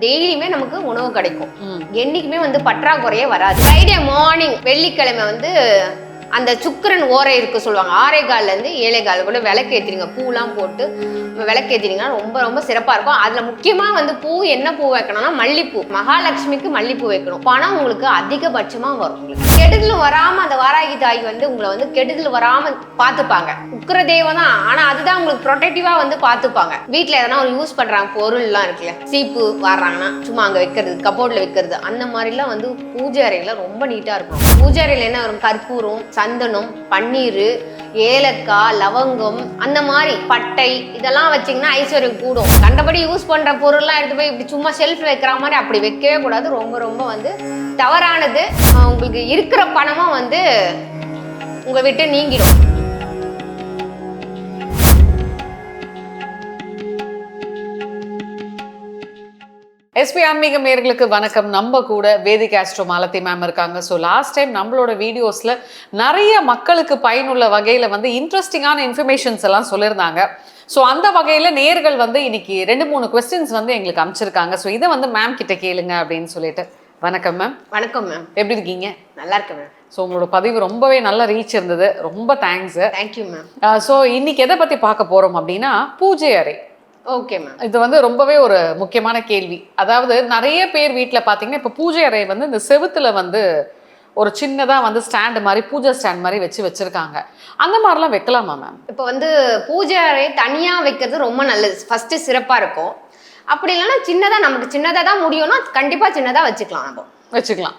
டெய்லியுமே நமக்கு உணவு கிடைக்கும். என்னைக்குமே வந்து பற்றாக்குறையே வராது. ஃப்ரைடே மார்னிங் வெள்ளிக்கிழமை வந்து அந்த சுக்கிரன் ஓரை இருக்கு சொல்லுவாங்க. 6:15 7:15 கூட விளக்கு ஏற்றிடுங்க. பூலாம் போட்டு விளக்கு ஏற்றினீங்கன்னா ரொம்ப ரொம்ப சிறப்பாக இருக்கும். அதில் முக்கியமாக வந்து பூ என்ன பூ வைக்கணும்னா மல்லிப்பூ. மகாலட்சுமிக்கு மல்லிப்பூ வைக்கணும். பணம் உங்களுக்கு அதிகபட்சமாக வரும். உங்களுக்கு கெடுதல் வராமல் அந்த வாராகி தாய் வந்து உங்களை வந்து கெடுதல் வராமல் பார்த்துப்பாங்க. உக்கிர தெய்வம் தான், ஆனால் அதுதான் உங்களுக்கு ப்ரொடெக்டிவாக வந்து பார்த்துப்பாங்க. வீட்டில் எதனா ஒரு யூஸ் பண்ணுறாங்க பொருள்லாம் இருக்குல்ல, சீப்பு வர்றாங்கன்னா சும்மா அங்கே வைக்கிறது, கபோர்டில் வைக்கிறது, அந்த மாதிரிலாம் வந்து பூஜை அறையில் ரொம்ப நீட்டாக இருக்கும். பூஜை அறையில் என்ன வரும்? கற்பூரம், சந்தனம், பன்னீர், ஏலக்காய், லவங்கம், அந்த மாதிரி பட்டை இதெல்லாம் வச்சிங்கன்னா ஐஸ்வர்யம் கூடும். கண்டபடி யூஸ் பண்ணுற பொருள்லாம் எடுத்து போய் இப்படி சும்மா ஷெல்ஃப் வைக்கிற மாதிரி அப்படி வைக்கவே கூடாது. ரொம்ப ரொம்ப வந்து தவறானது. உங்களுக்கு இருக்கிற பணமும் வந்து உங்களை விட்டு நீங்கிடும். எஸ்பி ஆன்மீகம் நேயர்களுக்கு வணக்கம். நம்ம கூட வேதிக் ஆஸ்ட்ரோ மாலதி மேம் இருக்காங்க. ஸோ லாஸ்ட் டைம் நம்மளோட வீடியோஸில் நிறைய மக்களுக்கு பயனுள்ள வகையில் வந்து இன்ட்ரெஸ்டிங்கான இன்ஃபர்மேஷன்ஸ் எல்லாம் சொல்லியிருந்தாங்க. ஸோ அந்த வகையில் நேயர்கள் வந்து இன்னைக்கு 2-3 கொஸ்டின்ஸ் வந்து எங்களுக்கு அனுப்பிச்சிருக்காங்க. ஸோ இதை வந்து மேம் கிட்ட கேளுங்க அப்படின்னு சொல்லிட்டு. வணக்கம் மேம். வணக்கம் மேம். எப்படி இருக்கீங்க? நல்லா இருக்கேன் மேம். ஸோ உங்களோட பதிவு ரொம்பவே நல்ல ரீச் இருந்தது. ரொம்ப தேங்க்ஸ். Thank you ma'am. ஸோ இன்னைக்கு எதை பற்றி பார்க்க போகிறோம் அப்படின்னா பூஜை அறை. Okay ma'am. இது வந்து ரொம்பவே ஒரு முக்கியமான கேள்வி. அதாவது நிறைய பேர் வீட்டில் பார்த்தீங்கன்னா இப்போ பூஜை அறை வந்து இந்த செவுத்துல வந்து ஒரு சின்னதாக வந்து ஸ்டாண்டு மாதிரி பூஜை ஸ்டாண்ட் மாதிரி வச்சுருக்காங்க. அந்த மாதிரிலாம் வைக்கலாமா மேம்? இப்போ வந்து பூஜை அறை தனியாக வைக்கிறது ரொம்ப நல்லது. ஃபஸ்ட்டு சிறப்பாக இருக்கும். அப்படி இல்லைன்னா சின்னதாக நமக்கு சின்னதாக தான் முடியும்னா கண்டிப்பாக சின்னதாக வச்சுக்கலாம். நம்ம வச்சுக்கலாம்.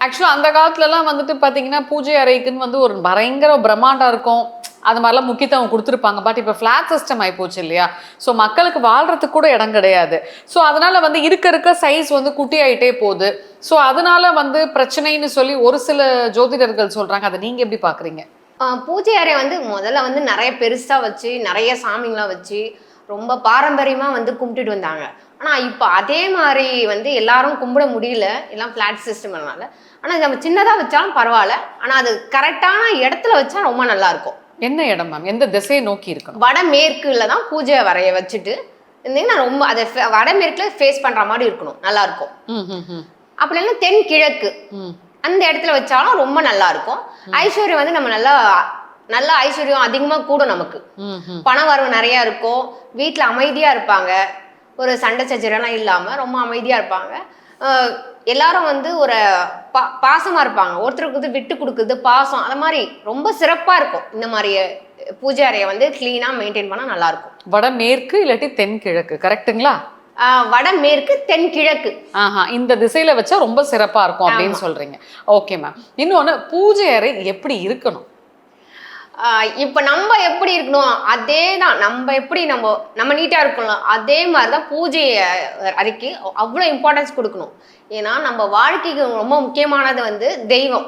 ஆக்சுவலாக அந்த காலத்துலலாம் வந்துட்டு பார்த்தீங்கன்னா பூஜை அறைக்குன்னு வந்து ஒரு பயங்கர பிரம்மாண்டம் இருக்கும். அது மாதிரிலாம் முக்கியத்துவம் கொடுத்துருப்பாங்க. பட் இப்போ ஃப்ளாட் சிஸ்டம் ஆகிப்போச்சு இல்லையா? ஸோ மக்களுக்கு வாழ்கிறதுக்கு கூட இடம் கிடையாது. ஸோ அதனால் வந்து இருக்க சைஸ் வந்து குட்டி ஆகிட்டே போகுது. ஸோ அதனால வந்து பிரச்சனைன்னு சொல்லி ஒரு சில ஜோதிடர்கள் சொல்கிறாங்க. அதை நீங்கள் எப்படி பார்க்குறீங்க? பூஜை அறை வந்து முதல்ல வந்து நிறைய பெருசாக வச்சு நிறைய சாமிங்களாம் வச்சு ரொம்ப பாரம்பரியமாக வந்து கும்பிட்டுட்டு வந்தாங்க. ஆனால் இப்போ அதே மாதிரி வந்து எல்லாரும் கும்பிட முடியல, எல்லாம் ஃப்ளாட் சிஸ்டம்னால. ஆனால் நம்ம சின்னதாக வச்சாலும் பரவாயில்ல, ஆனால் அது கரெக்டான இடத்துல வச்சா ரொம்ப நல்லாயிருக்கும். என்ன இடம் மேம்? எந்த திசையை நோக்கி இருக்கணும்? வடமேற்குல தான் பூஜை அறையை வச்சுட்டு இருந்தீங்கன்னா ரொம்ப அதை வடமேற்குல ஃபேஸ் பண்ணுற மாதிரி இருக்கணும், நல்லாயிருக்கும். அப்படி இல்லைன்னா தென்கிழக்கு அந்த இடத்துல வச்சாலும் ரொம்ப நல்லா இருக்கும். ஐஸ்வர்யம் வந்து நம்ம நல்லா ஐஸ்வர்யம் அதிகமாக கூடும். நமக்கு பண வரவு நிறையா இருக்கும். வீட்டில் அமைதியாக இருப்பாங்க. ஒரு சண்டை சச்சரவுலாம் இல்லாமல் ரொம்ப அமைதியாக இருப்பாங்க. எல்லாரும் வந்து ஒரு பாசமாக இருப்பாங்க. ஒருத்தருக்கு விட்டு கொடுக்குறது பாசம், அந்த மாதிரி ரொம்ப சிறப்பாக இருக்கும். இந்த மாதிரி பூஜை அறையை வந்து கிளீனாக மெயின்டைன் பண்ணால் நல்லாயிருக்கும். வடமேற்கு இல்லாட்டி தென்கிழக்கு, கரெக்டுங்களா? வடமேற்கு தென்கிழக்கு. இந்த திசையில வச்சா ரொம்ப சிறப்பா இருக்கும் அப்படின்னு சொல்றீங்க. Okay ma'am. இன்னொன்னு, பூஜை அறை எப்படி இருக்கணும்? இப்போ நம்ம எப்படி இருக்கணும் அதே தான். நம்ம எப்படி நம்ம நீட்டாக இருக்கணும் அதே மாதிரி தான் பூஜை அறைக்கு அவ்வளோ இம்பார்ட்டன்ஸ் கொடுக்கணும். ஏன்னா நம்ம வாழ்க்கைக்கு ரொம்ப முக்கியமானது வந்து தெய்வம்.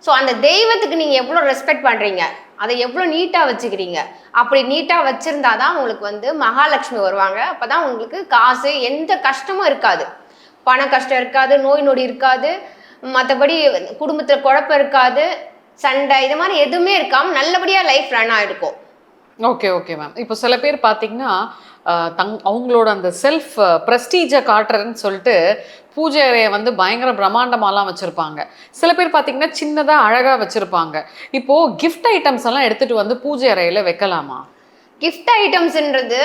ஸோ அந்த தெய்வத்துக்கு நீங்கள் எவ்வளோ ரெஸ்பெக்ட் பண்ணுறீங்க, அதை எவ்வளோ நீட்டாக வச்சுக்கிறீங்க. அப்படி நீட்டாக வச்சுருந்தா தான் உங்களுக்கு வந்து மகாலட்சுமி வருவாங்க. அப்போ தான் உங்களுக்கு காசு எந்த கஷ்டமும் இருக்காது. பண கஷ்டம் இருக்காது, நோய் நொடி இருக்காது, மற்றபடி குடும்பத்தில் குழப்பம் இருக்காது, சண்டை இது மாதிரி எதுவுமே இருக்காமல் நல்லபடியாக லைஃப் ரன் ஆகிருக்கும். Okay ma'am. இப்போ சில பேர் பார்த்தீங்கன்னா அவங்களோட அந்த செல்ஃப் ப்ரெஸ்டீஜை காட்டுறதுன்னு சொல்லிட்டு பூஜை அறையை வந்து பயங்கர பிரம்மாண்டமாலாம் வச்சுருப்பாங்க. சில பேர் பார்த்தீங்கன்னா சின்னதாக அழகாக வச்சுருப்பாங்க. இப்போது கிஃப்ட் ஐட்டம்ஸ் எல்லாம் எடுத்துகிட்டு வந்து பூஜை அறையில் வைக்கலாமா? கிஃப்ட் ஐட்டம்ஸ்ன்றது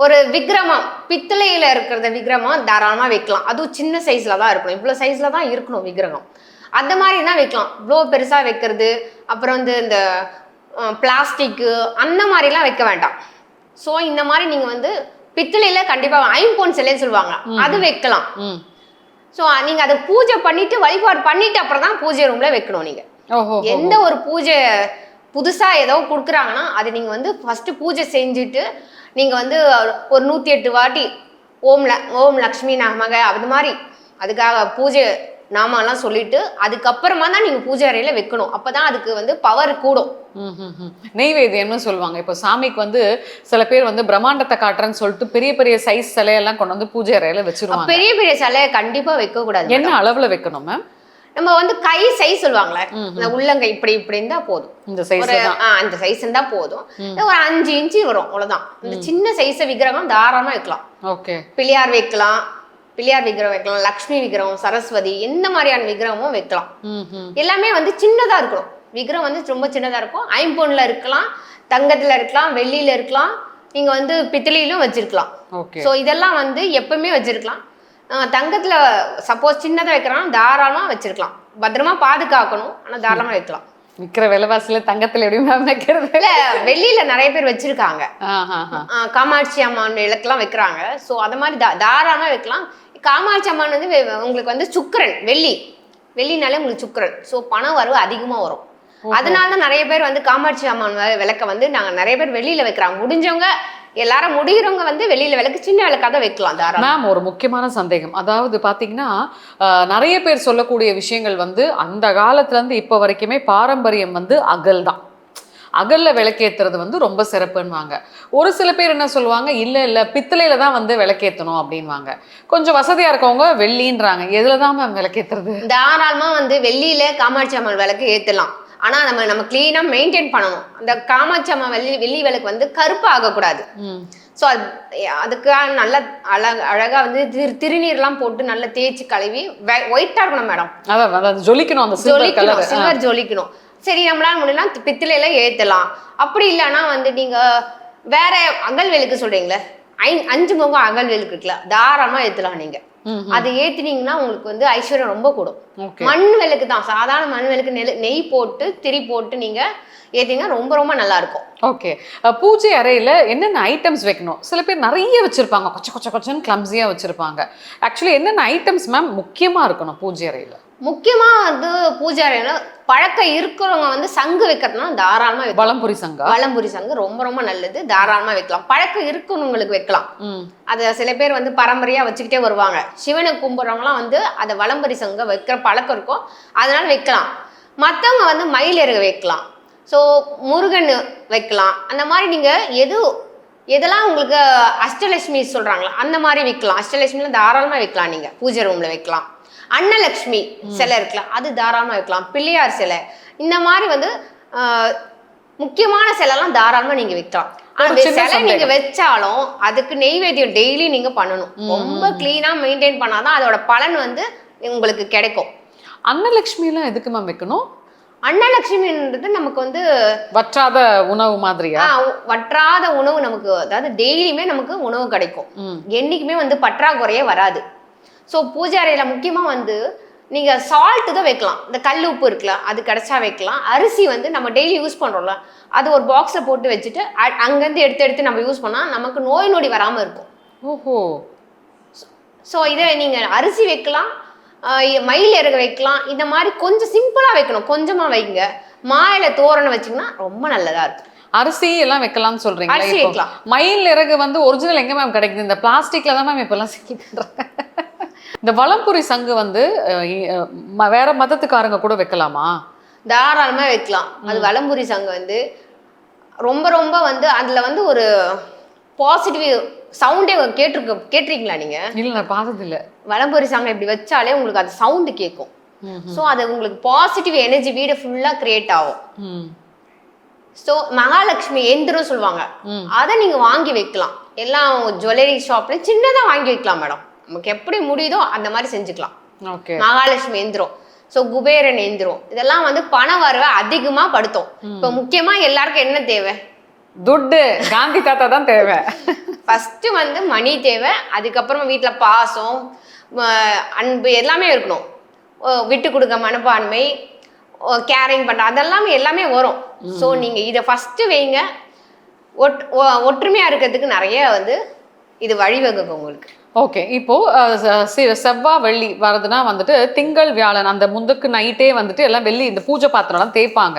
ஒரு விக்கிரமம், பித்தளையில் இருக்கிறத விக்கிரமம் தாராளமாக வைக்கலாம். அதுவும் சின்ன சைஸில் தான் இருக்கணும். இவ்வளோ சைஸில் தான் இருக்கணும் விக்கிரகம். அந்த மாதிரி தான் வைக்கலாம். இவ்வளோ பெருசாக வைக்கிறது, அப்புறம் வந்து இந்த பிளாஸ்டிக்கு அந்த மாதிரிலாம் வைக்க வேண்டாம். ஸோ இந்த மாதிரி நீங்கள் வந்து பித்தளையில் கண்டிப்பாக ஐம்பொன் சிலைன்னு சொல்லுவாங்க, அது வைக்கலாம். ஸோ நீங்கள் அதை பூஜை பண்ணிட்டு வழிபாடு பண்ணிட்டு அப்புறம் தான் பூஜை ரூமில் வைக்கணும். நீங்கள் எந்த ஒரு பூஜை புதுசாக ஏதோ கொடுக்குறாங்கன்னா அது நீங்கள் வந்து ஃபஸ்ட்டு பூஜை செஞ்சுட்டு நீங்கள் வந்து ஒரு 108 வாட்டி ஓம் லக்ஷ்மி நமக அது மாதிரி அதுக்காக பூஜை நாமெல்லாம் சொல்லிட்டு அதுக்கப்புறமா தான் நீங்கள் பூஜை அறையில் வைக்கணும். அப்போ தான் அதுக்கு வந்து பவர் கூடும். நெய்வேத்தியம்னு சொல்லுவாங்க. இப்போ சாமிக்கு வந்து சில பேர் வந்து பிரம்மாண்டத்தை காட்டுறேன்னு சொல்லிட்டு பெரிய பெரிய சைஸ் சிலையெல்லாம் கொண்டு வந்து பூஜை அறையில் வச்சிருவாங்க. பெரிய பெரிய சிலையை கண்டிப்பாக வைக்கக்கூடாது. என்ன அளவில் வைக்கணும் மேம்? நம்ம வந்து கை சைஸ் சொல்லுவாங்களே, இந்த உள்ளங்கை இப்படி இருந்தா போதும். இந்த சைஸ் அந்த சைஸ் இருந்தா போதும். ஒரு 5 இன்ச்சு வரும், அவ்வளவுதான். இந்த சின்ன சைஸ் விக்கிரகம் தாராளமா வைக்கலாம். ஓகே. பிள்ளையார் வைக்கலாம், பிள்ளையார் விக்கிரகம் வைக்கலாம், லக்ஷ்மி விக்கிரகம், சரஸ்வதி, எந்த மாதிரியான விக்கிரகமும் வைக்கலாம். எல்லாமே வந்து சின்னதாக இருக்கணும். விக்கிரகம் வந்து ரொம்ப சின்னதாக இருக்கும். ஐம்பொன்ல இருக்கலாம், தங்கத்தில் இருக்கலாம், வெள்ளியில் இருக்கலாம், நீங்கள் வந்து பித்தளையிலும் வச்சிருக்கலாம். ஸோ இதெல்லாம் வந்து எப்பவுமே வச்சிருக்கலாம். தங்கத்தில் சப்போஸ் சின்னதாக வைக்கிறாங்கன்னா தாராளமாக வச்சிருக்கலாம். பத்திரமா பாதுகாக்கணும், ஆனால் தாராளமாக வைக்கலாம். விற்கிற விலைவாசியில தங்கத்தில் எப்படியும் வைக்கிறது இல்லை, வெள்ளியில் நிறைய பேர் வச்சிருக்காங்க. காமாட்சி அம்மன் விளக்கெல்லாம் வைக்கிறாங்க. ஸோ அது மாதிரி தாராளமாக வைக்கலாம். காமாட்சி அம்மன் வந்து உங்களுக்கு வந்து சுக்கிரன், வெள்ளினாலே உங்களுக்கு சுக்கிரன். ஸோ பணம் வரவு அதிகமாக வரும். அதனால தான் நிறைய பேர் வந்து காமாட்சி அம்மன் விளக்க வந்து நாங்கள் நிறைய பேர் வெளியில வைக்கிறாங்க. முடிஞ்சவங்க எல்லாரும் முடிகிறவங்க வந்து வெளியில விளக்கு, சின்ன விளக்காக தான் வைக்கலாம். மேம், ஒரு முக்கியமான சந்தேகம், அதாவது பாத்தீங்கன்னா நிறைய பேர் சொல்லக்கூடிய விஷயங்கள் வந்து அந்த காலத்துல இருந்து இப்போ வரைக்குமே பாரம்பரியம் வந்து அகல் தான். அகல்ல விளக்கேத்துறது வந்து ரொம்ப சிறப்புன்னுவாங்க. ஒரு சில பேர் என்ன சொல்லுவாங்க, இல்ல பித்தளையில தான் வந்து விளக்கேற்றணும் அப்படின்வாங்க. கொஞ்சம் வசதியா இருக்கவங்க வெள்ளின்றாங்க. எதுல தான் மேம் விளக்கேத்துறது? தாராளமா வந்து வெள்ளியில காமாட்சி அம்மன் விளக்கு ஏத்தலாம். ஆனா நம்ம கிளீனா மெயின்டைன் பண்ணணும். அந்த காமாட்சி அம்மன் வெள்ளி விளக்கு வந்து கருப்பு ஆகக்கூடாது. ஸோ அதுக்காக நல்லா அழகா வந்து திருநீர்லாம் போட்டு நல்லா தேய்ச்சி கழுவி ஒயிட்டா இருக்கணும் மேடம். அதான் ஜொலிக்கணும், அந்த சில்வர் ஜொலிக்கணும். சரி, நம்மளால முடியல பித்தளையில ஏத்தலாம். அப்படி இல்லைன்னா வந்து நீங்க வேற அகல் விளக்கு சொல்றீங்களே, 5 முகம் அகல் விளக்கு இருக்குல்ல, தாராளமா ஏத்தலாம். நீங்க அது ஏத்தினீங்கன்னா உங்களுக்கு வந்து ஐஸ்வர்யம் ரொம்ப கூடும். மண் விளக்கு தான், சாதாரண மண் விளக்கு, நெய் போட்டு திரி போட்டு நீங்க ஏத்தீங்கன்னா ரொம்ப ரொம்ப நல்லா இருக்கும். ஓகே, பூஜை அறையில என்னென்ன ஐட்டம்ஸ் வைக்கணும்? சில பேர் நிறைய வச்சிருப்பாங்க, கொச்சன்னு கிளம்ஸியா வச்சிருப்பாங்க. ஆக்சுவலி என்னென்ன ஐட்டம்ஸ் மேம் முக்கியமா இருக்கணும் பூஜை அறையில? முக்கியமா வந்து பூஜை அறையில பழக்கம் இருக்கிறவங்க வந்து சங்கு வைக்கிறதுனா தாராளமா வைக்கலாம். வலம்புரி சங்கு ரொம்ப ரொம்ப நல்லது, தாராளமா வைக்கலாம். பழக்கம் இருக்கிறவங்களுக்கு வைக்கலாம். அது சில பேர் வந்து பரம்பரையா வச்சுக்கிட்டே வருவாங்க. சிவனை கும்பிட்றவங்களாம் வந்து அதை வலம்புரி சங்க வைக்கிற பழக்கம் இருக்கும், அதனால வைக்கலாம். மற்றவங்க வந்து மயில் இறகு வைக்கலாம், ஸோ முருகன் வைக்கலாம். அந்த மாதிரி நீங்க எதெல்லாம் உங்களுக்கு அஷ்டலட்சுமி சொல்றாங்களா அந்த மாதிரி வைக்கலாம். அஷ்டலட்சுமியில தாராளமா வைக்கலாம். நீங்க பூஜை ரூம்ல வைக்கலாம். அன்னலட்சுமி சிலை இருக்கலாம், அது தாராளமா வைக்கலாம். பிள்ளையார் சிலை, இந்த மாதிரி வந்து முக்கியமான சிலைலாம் தாராளமா நீங்க வைக்கலாம். அந்த சிலை நீங்க வச்சாலும் அதுக்கு நெய்வேத்தியம் டெய்லி நீங்க பண்ணணும். ரொம்ப கிளீனா மெயின்டைன் பண்ணாதான் அதோட பலன் வந்து உங்களுக்கு கிடைக்கும். அன்னலட்சுமி எல்லாம் எதுக்கு மேம் வைக்கணும்? அன்னலட்சுமின்றது நமக்கு வந்து வற்றாத உணவு மாதிரியா? வற்றாத உணவு நமக்கு, அதாவது டெய்லியுமே நமக்கு உணவு கிடைக்கும். என்னைக்குமே வந்து பற்றாக்குறையே வராது. ஸோ பூஜை அறையில் முக்கியமாக வந்து நீங்கள் சால்ட்டு தான் வைக்கலாம். இந்த கல் உப்பு இருக்குல்ல, அது கிடைச்சா வைக்கலாம். அரிசி வந்து நம்ம டெய்லி யூஸ் பண்ணுறோம்ல, அது ஒரு பாக்ஸில் போட்டு வச்சுட்டு அங்கேருந்து எடுத்து நம்ம யூஸ் பண்ணால் நமக்கு நோய் நொடி வராமல் இருக்கும். ஓஹோ. ஸோ இதை நீங்கள் அரிசி வைக்கலாம், மயில் இறகு வைக்கலாம். இந்த மாதிரி கொஞ்சம் சிம்பிளாக வைக்கணும், கொஞ்சமாக வைங்க. மாயில தோரணை வச்சிங்கன்னா ரொம்ப நல்லதாக இருக்கும். அரிசி எல்லாம் வைக்கலாம்னு சொல்றீங்க. அரிசி வைக்கலாம். மயில் இறகு வந்து ஒரிஜினல் எங்க மேம் கிடைக்குது? இந்த பிளாஸ்டிக்ல தான் மேம் இப்பெல்லாம் சிக்கி பண்றாங்க. இந்த வலம்புரி சங்கு வந்து வேற மதத்துக்காரங்க கூட வைக்கலாமா? தாராளமா வைக்கலாம். அது வலம்புரி சங்கு வந்து ரொம்ப ரொம்ப வந்து அதுல வந்து ஒரு பாசிட்டிவ் சவுண்டே கேட்டிருக்கீங்களா நீங்க? இல்ல, நான் பார்த்தது இல்ல. வலம்புரி சங்கு இப்படி வச்சாலே உங்களுக்கு அது சவுண்டு கேட்கும். ஸோ அது உங்களுக்கு பாசிட்டிவ் எனர்ஜி வீடு ஃபுல்லா கிரியேட் ஆகும். ஸோ மகாலட்சுமி எந்திரம் சொல்லுவாங்க, அதை நீங்க வாங்கி வைக்கலாம். எல்லாம் ஜுவல்லரி ஷாப்ல சின்னதா வாங்கி வைக்கலாம் மேடம். நமக்கு எப்படி முடியுதோ அந்த மாதிரி செஞ்சுக்கலாம். மகாலட்சுமி எந்திரம், ஸோ குபேரன் எந்திரம், இதெல்லாம் வந்து பண வரவை அதிகமா படுத்தும். இப்போ முக்கியமா எல்லாருக்கும் என்ன தேவை? துட்டு. காந்தி தாத்தா தான் தேவை. ஃபர்ஸ்ட் வந்து மணி தேவை, அதுக்கப்புறமா வீட்டுல பாசம், அன்பு எல்லாமே இருக்கணும். விட்டு கொடுக்க மனப்பான்மை, கேரிங் பண்ற, அதெல்லாம் எல்லாமே வரும். ஸோ நீங்க இதை ஃபர்ஸ்ட் வைங்க. ஒற்றுமையா இருக்கிறதுக்கு நிறைய வந்து இது வழிவகுக்கும் உங்களுக்கு. ஓகே, இப்போ செவ்வாய் வெள்ளி வரதுன்னா வந்துட்டு திங்கள் வியாழன் அந்த முந்துக்கு நைட்டே வந்துட்டு எல்லாம் வெள்ளி இந்த பூஜை பாத்திரம்லாம் தேய்ப்பாங்க.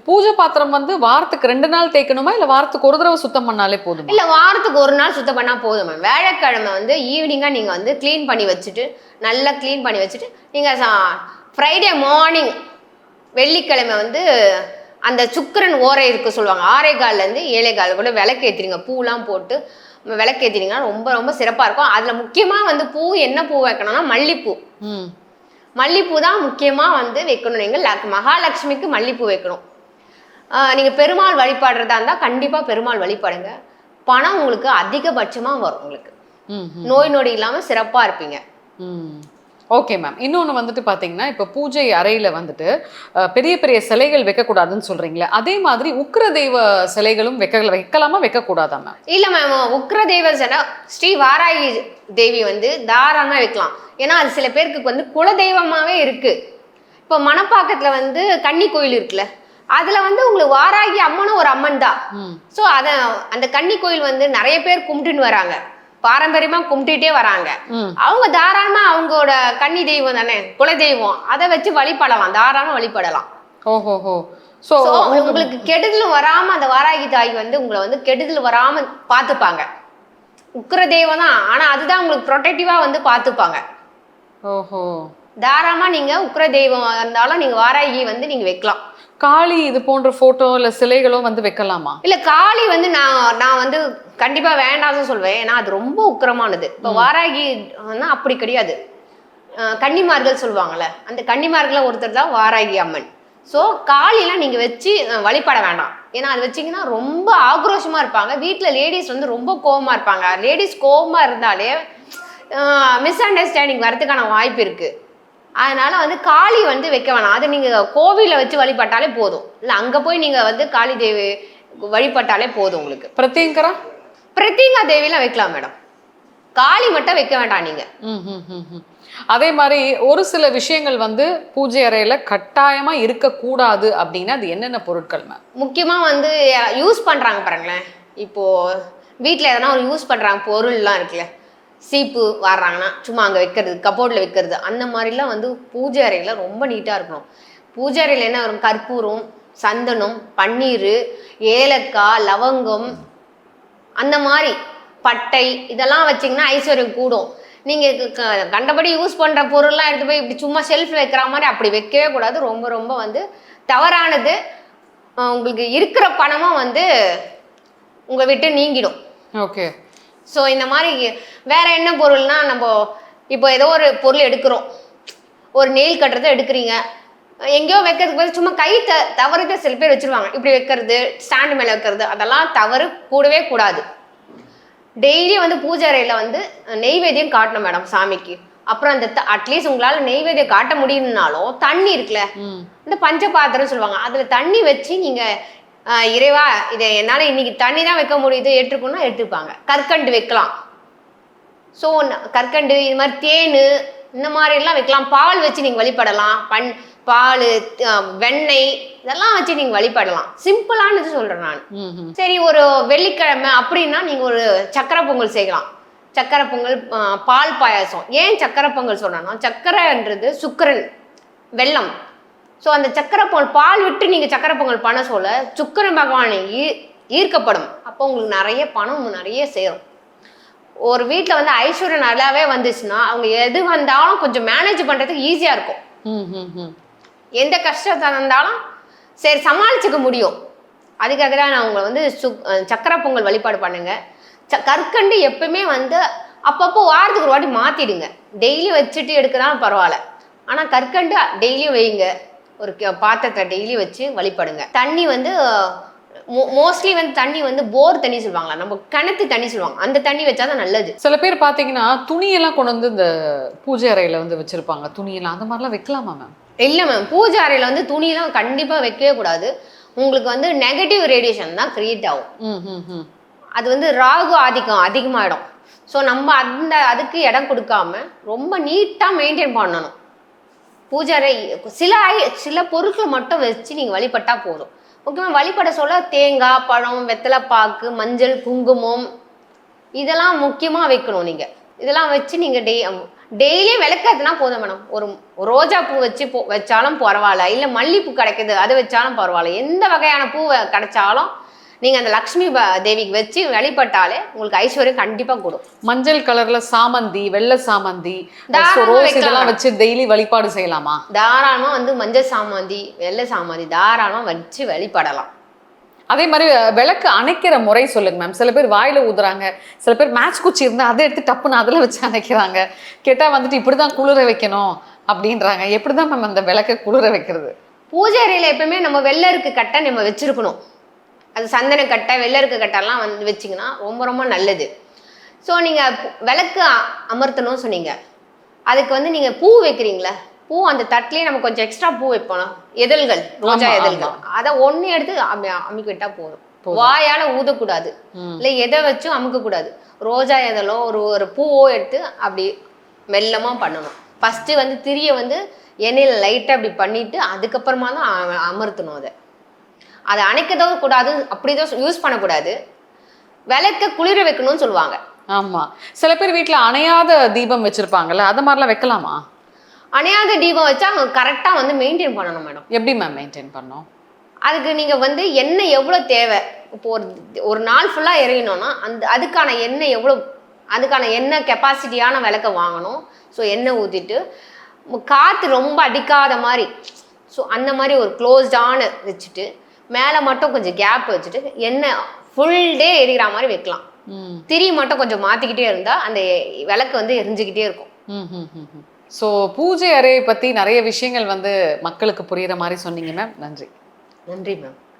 பூஜை பாத்திரம் வந்து வாரத்துக்கு 2 நாள் தேய்க்கணுமா, இல்ல வாரத்துக்கு ஒரு தடவை சுத்தம் பண்ணாலே போதுமா? இல்ல, வாரத்துக்கு 1 நாள் சுத்தம் பண்ணா போதும். வேலைக்கிழமை வந்து ஈவினிங்கா நீங்க வந்து கிளீன் பண்ணி வச்சுட்டு, நல்லா கிளீன் பண்ணி வச்சுட்டு, நீங்க ஃப்ரைடே மார்னிங் வெள்ளிக்கிழமை வந்து அந்த சுக்கிரன் ஓரை இருக்கு சொல்லுவாங்க, 6:15 7:15 கூட விளக்கு ஏற்றிடுங்க. பூலாம் போட்டு விளக்கு ஏற்றினீங்கன்னா ரொம்ப ரொம்ப சிறப்பாக இருக்கும். அதில் முக்கியமாக வந்து பூ என்ன பூ வைக்கணும்னா மல்லிப்பூ. மல்லிப்பூ தான் முக்கியமாக வந்து வைக்கணும். நீங்கள் மகாலட்சுமிக்கு மல்லிப்பூ வைக்கணும். நீங்கள் பெருமாள் வழிபாடுறதா இருந்தால் கண்டிப்பாக பெருமாள் வழிபாடுங்க. பணம் உங்களுக்கு அதிகபட்சமாக வரும். உங்களுக்கு நோய் நொடி இல்லாமல் சிறப்பாக இருப்பீங்க. Okay ma'am. இன்னொன்று வந்துட்டு பார்த்தீங்கன்னா, இப்போ பூஜை அறையில் வந்துட்டு பெரிய பெரிய சிலைகள் வைக்கக்கூடாதுன்னு சொல்கிறீங்களே, அதே மாதிரி உக்கிர தெய்வ சிலைகளும் வைக்கலாமா வைக்கக்கூடாதா மேம்? இல்லை மேம், உக்கிர தெய்வ சிலை ஸ்ரீ வாராகி தேவி வந்து தாராளமாக வைக்கலாம். ஏன்னா அது சில பேருக்கு வந்து குல தெய்வமாகவே இருக்குது. இப்போ மணப்பாக்கத்தில் வந்து கன்னி கோயில் இருக்குல்ல, அதில் வந்து உங்களுக்கு வாராகி அம்மனும் ஒரு அம்மன் தான். ஸோ அந்த கன்னி கோயில் வந்து நிறைய பேர் கும்பிட்டுன்னு வராங்க, பாரம்பரியமா கும்பிட்டுட்டே வராங்க. அவங்க தாராளமா அவங்களோட கன்னி தெய்வம் தானே, குல தெய்வம், அதை வச்சு வழிபடலாம், தாராளமா வழிபடலாம். ஓஹோஹோ. ஸோ உங்களுக்கு கெடுதல் வராம அந்த வாராகி தாய் வந்து உங்களை வந்து கெடுதல் வராம பார்த்துப்பாங்க. உக்கிர தெய்வம் தான், ஆனா அதுதான் உங்களுக்கு ப்ரொடெக்டிவா வந்து பார்த்துப்பாங்க. ஓஹோ. தாராளமா நீங்க உக்கிர தெய்வம் இருந்தாலும் நீங்க வாராகி வந்து நீங்க வைக்கலாம். காளி இது போன்ற போட்டோ இல்ல சிலைகளோ வந்து வைக்கலாமா? இல்ல, காளி வந்து நான் வந்து கண்டிப்பா வேண்டாம்னு சொல்வேன். ஏன்னா அது ரொம்ப உக்கிரமானது. இப்போ வாராகி அப்படி கிடையாது. கன்னிமார்கள் சொல்லுவாங்கல்ல, அந்த கன்னிமார்கள ஒருத்தர் தான் வாராகி அம்மன். ஸோ காளிலாம் நீங்க வச்சு வழிபட வேண்டாம். ஏன்னா அது வச்சிங்கன்னா ரொம்ப ஆக்ரோஷமா இருப்பாங்க. வீட்டில் லேடிஸ் வந்து ரொம்ப கோபமா இருப்பாங்க. லேடிஸ் கோபமா இருந்தாலே மிஸ் அண்டர்ஸ்டாண்டிங் வரதுக்கான வாய்ப்பு இருக்கு. அதனால வந்து காளி வந்து வைக்க வேணாம். அது நீங்க கோவிலில் வச்சு வழிபட்டாலே போதும். இல்லை அங்கே போய் நீங்க வந்து காளி தேவி வழிபட்டாலே போதும் உங்களுக்கு. பிரத்யங்கா தேவிலாம் வைக்கலாம் மேடம், காளி மட்டும் வைக்க வேண்டாம் நீங்க. அதே மாதிரி ஒரு சில விஷயங்கள் வந்து பூஜை அறையில கட்டாயமா இருக்கக்கூடாது அப்படின்னா அது என்னென்ன பொருட்கள் மேம்? முக்கியமா வந்து யூஸ் பண்றாங்க பாருங்களேன். இப்போ வீட்டில் எதனா ஒரு யூஸ் பண்றாங்க பொருள்லாம் இருக்குல்ல, சீப்பு வர்றாங்கன்னா சும்மா அங்கே வைக்கிறது, கபோர்டில் வைக்கிறது, அந்த மாதிரிலாம் வந்து பூஜை அறையில் ரொம்ப நீட்டாக இருக்கணும். பூஜை அறையில் என்ன வரும்? கற்பூரம், சந்தனம், பன்னீர், ஏலக்காய், லவங்கம், அந்த மாதிரி பட்டை, இதெல்லாம் வச்சிங்கன்னா ஐஸ்வர்யம் கூடும். நீங்கள் கண்டபடி யூஸ் பண்ணுற பொருள்லாம் எடுத்து போய் இப்படி சும்மா ஷெல்ஃபில் வைக்கிற மாதிரி அப்படி வைக்கவே கூடாது. ரொம்ப ரொம்ப வந்து தவறானது. உங்களுக்கு இருக்கிற பணமும் வந்து உங்களை விட்டு நீங்கிடும். ஓகே. ஸோ இந்த மாதிரி வேற என்ன பொருள்னா, நம்ம இப்போ ஏதோ ஒரு பொருள் எடுக்கிறோம், ஒரு நெயில் கட்டுறதை எடுக்கிறீங்க, எங்கேயோ வைக்கிறதுக்கு பதில் சும்மா கை தவறுத சில பேர் வச்சிருவாங்க. இப்படி வைக்கிறது, ஸ்டாண்டு மேலே வைக்கிறது, அதெல்லாம் தவறு, கூடவே கூடாது. டெய்லி வந்து பூஜை அறையில் வந்து நெய்வேத்தியம் காட்டணும் மேடம் சாமிக்கு. அப்புறம் அந்த அட்லீஸ்ட் உங்களால் நெய்வேத்தியம் காட்ட முடியும்னாலும் தண்ணி இருக்குல்ல, இந்த பஞ்ச பாத்திரம் சொல்லுவாங்க, அதில் தண்ணி வச்சு நீங்கள் இறைவா இதை என்னால் இன்னைக்கு தண்ணி தான் வைக்க முடியுது ஏற்றுக்கணும்னா எடுத்துப்பாங்க. கற்கண்டு வைக்கலாம். ஸோ கற்கண்டு, இது மாதிரி தேன், இந்த மாதிரிலாம் வைக்கலாம். பால் வச்சு நீங்கள் வழிபடலாம். பால், வெண்ணெய், இதெல்லாம் வச்சு நீங்கள் வழிபடலாம். சிம்பிளானது சொல்கிறேன் நான். சரி, ஒரு வெள்ளிக்கிழமை அப்படின்னா நீங்கள் ஒரு சக்கரை பொங்கல் செய்யலாம். சக்கரை பொங்கல், பால் பாயாசம். ஏன் சக்கரை பொங்கல் சொல்கிறேன்னா, சக்கரைன்றது சுக்கரன், வெல்லம். ஸோ அந்த சக்கரை பொங்கல் பால் விட்டு நீங்கள் சக்கரை பொங்கல் பண்ண சொல்ல சுக்கரன் பகவானை ஈர்க்கப்படும். அப்போ உங்களுக்கு நிறைய பணம் நிறைய சேரும். ஒரு வீட்டில் வந்து ஐஸ்வர்யம் நல்லாவே வந்துச்சுன்னா அவங்க எது வந்தாலும் கொஞ்சம் மேனேஜ் பண்ணுறதுக்கு ஈஸியாக இருக்கும். எந்த கஷ்டத்தை இருந்தாலும் சரி சமாளிச்சுக்க முடியும். அதுக்காக தான் நான் உங்களை வந்து சக்கரை பொங்கல் வழிபாடு பண்ணுங்க. கற்கண்டு எப்பவுமே வந்து அப்பப்போ வாரத்துக்கு ஒரு வாட்டி மாற்றிடுங்க. டெய்லி வச்சுட்டு எடுக்கதான் பரவாயில்ல, ஆனால் கற்கண்டு டெய்லியும் வைங்க. ஒரு பாத்திரத்தை டெய்லி வச்சு வழிபடுங்க. தண்ணி வந்து மோஸ்ட்லி வந்து தண்ணி வந்து போர் தண்ணி சொல்லுவாங்களா, நம்ம கிணத்து தண்ணி சொல்லுவாங்க, அந்த தண்ணி வச்சாதான் நல்லது. சில பேர் பார்த்தீங்கன்னா துணியெல்லாம் கொண்டு வந்து இந்த பூஜை அறையில் வந்து வச்சிருப்பாங்க. துணியெல்லாம் அந்த மாதிரிலாம் வைக்கலாமா மேம்? இல்லை மேம், பூஜை அறையில் வந்து துணியெல்லாம் கண்டிப்பாக வைக்கவே கூடாது. உங்களுக்கு வந்து நெகட்டிவ் ரேடியேஷன் தான் கிரியேட் ஆகும். அது வந்து ராகு ஆதிக்கம் அதிகமாகிடும். ஸோ நம்ம அதுக்கு இடம் கொடுக்காம ரொம்ப நீட்டாக மெயின்டைன் பண்ணணும். பூஜை அறை சில பொருட்களை மட்டும் வச்சு நீங்கள் வழிபட்டால் போதும். முக்கியமாக வழிபட சொல்ல தேங்காய், பழம், வெத்தலைப்பாக்கு, மஞ்சள், குங்குமம், இதெல்லாம் முக்கியமாக வைக்கணும். நீங்கள் இதெல்லாம் வச்சு நீங்கள் டெய்லியும் விளக்கிறதுனா போதும் மேடம். ஒரு ரோஜா பூ வச்சாலும் பரவாயில்ல, இல்லை மல்லிப்பூ கிடைக்குது அதை வச்சாலும் பரவாயில்ல, எந்த வகையான பூ கிடைச்சாலும் நீங்கள் அந்த லக்ஷ்மி தேவிக்கு வச்சு வழிபட்டாலே உங்களுக்கு ஐஸ்வர்யம் கண்டிப்பாக கூடும். மஞ்சள் கலர்ல சாமந்தி, வெள்ளை சாமந்தி, இதெல்லாம் வச்சு டெய்லி வழிபாடு செய்யலாமா? தாராளமாக வந்து மஞ்சள் சாமந்தி, வெள்ளை சாமந்தி தாராளமாக வச்சு வழிபடலாம். அதே மாதிரி விளக்கு அணைக்கிற முறை சொல்லுங்க மேம். சில பேர் வாயில ஊதுறாங்க, சில பேர் மேட்ச் குச்சி இருந்தால் அதை எடுத்து டப்புன்னு அதில் வச்சு அணைக்கிறாங்க. கேட்டால் வந்துட்டு இப்படி தான் குளிர வைக்கணும் அப்படின்றாங்க. எப்படி தான் மேம் அந்த விளக்கை குளிர வைக்கிறது? பூஜை அறையில் எப்பவுமே நம்ம வெள்ளருக்கு கட்டை நம்ம வச்சிருக்கணும். அது சந்தன கட்டை, வெள்ளருக்கு கட்டெல்லாம் வந்து வச்சிங்கன்னா ரொம்ப ரொம்ப நல்லது. ஸோ நீங்கள் விளக்கு அமர்த்தணும்னு சொன்னீங்க. அதுக்கு வந்து நீங்க பூ வைக்கிறீங்களா, பூ அந்த தட்டுலயே நம்ம கொஞ்சம் எக்ஸ்ட்ரா பூ வைப்போம், எதழ்கள், ரோஜா ஆமா, எதழ்கள், அதை ஒண்ணு எடுத்து அமுக்கி விட்டா போதும். வாயால ஊதக்கூடாது, இல்ல எதை வச்சும் அமுக்க கூடாது. ரோஜா எதழோ ஒரு பூவோ எடுத்து அப்படி மெல்லமா பண்ணணும். ஃபர்ஸ்ட் வந்து திரிய வந்து எண்ணெயில லைட்டா அப்படி பண்ணிட்டு அதுக்கப்புறமா தான் அமர்த்தணும். அதை அணைக்கதோ கூடாது, அப்படிதான் யூஸ் பண்ணக்கூடாது. விளக்க குளிர வைக்கணும்னு சொல்லுவாங்க. ஆமா, சில பேர் வீட்டுல அணையாத தீபம் வச்சிருப்பாங்கல்ல, அது மாதிரிலாம் வைக்கலாமா? அணையாத தீபம் வச்சா கரெக்டா வந்து மெயின்டைன் பண்ணணும் மேடம். எப்படி மேம் மெயின்டைன் பண்ணணும்? அதுக்கு நீங்க வந்து எண்ணெய் எவ்வளவு தேவை, இப்போ ஒரு நாள் ஃபுல்லா எரியணும்னா அதுக்கான எண்ணெய் எவ்வளவு, அதுக்கான எண்ணெய் கெப்பாசிட்டியான விளக்க வாங்கணும். ஸோ எண்ணெய் ஊற்றிட்டு காற்று ரொம்ப அடிக்காத மாதிரி, ஸோ அந்த மாதிரி ஒரு க்ளோஸ்டான வச்சுட்டு மேலே மட்டும் கொஞ்சம் கேப் வச்சுட்டு எண்ணெய் ஃபுல் டே எரிகிற மாதிரி வைக்கலாம். திரி மட்டும் கொஞ்சம் மாற்றிக்கிட்டே இருந்தால் அந்த விளக்கு வந்து எரிஞ்சுக்கிட்டே இருக்கும். ஸோ பூஜை அறை பற்றி நிறைய விஷயங்கள் வந்து மக்களுக்கு புரிகிற மாதிரி சொன்னீங்க மேம். நன்றி. நன்றி மேம்.